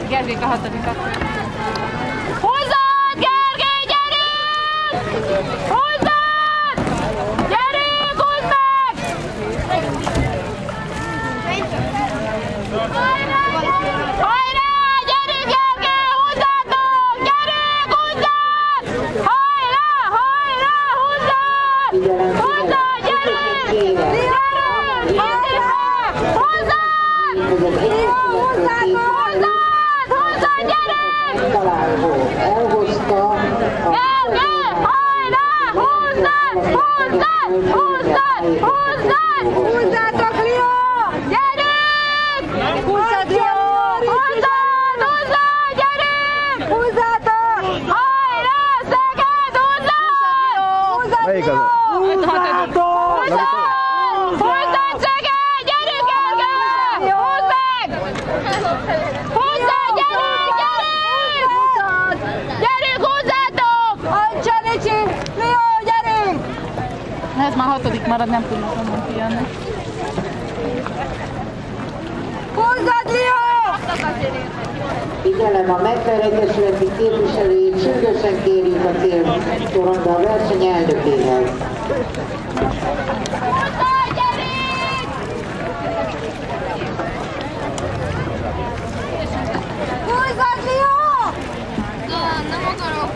Gergelyka hatodikat. Húzzad, Gergely, gyerünk! Húzzad! Gyerünk, húzd meg! Hajrá, gyerünk, Gergely, húzzátok! Gyerünk, húzzad! Hajrá, hajrá, húzzad! Húzzad, gyerünk! Gyerünk, húzzad! Húzzad! Elhozta Gergely, hajrá! Húzzad! Húzzad! Húzzad! Húzzad! Húzzátok, Lio! Gyerünk! Húzzad, Lio! Húzzad! Húzzad! Gyerünk! Húzzátok! Hajrá! Szeged! Húzzad! Húzzad, Lio! Húzzad! Húzzad, Szeged! Gyerünk, Gergely! Húzd meg! Húzzad! Gyerünk! Gyerünk! Gyerünk, húzzátok! Ancsa, Ricsi! Lio, gyerünk! Ez már hatodik marad, nem tudnak onnan kijönni. Húzzad, Lio! Figyelem, a Medfer Egyesületi képviselőjét sürgősen kérjük a célporondra a verseny elnökéhez. Húzzad, gyerünk! Húzzad, Lio! Nem akarok.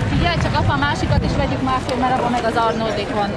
Figyelj csak, apa, a másikat is vegyük másképp, mert abban meg az Arnoldék van.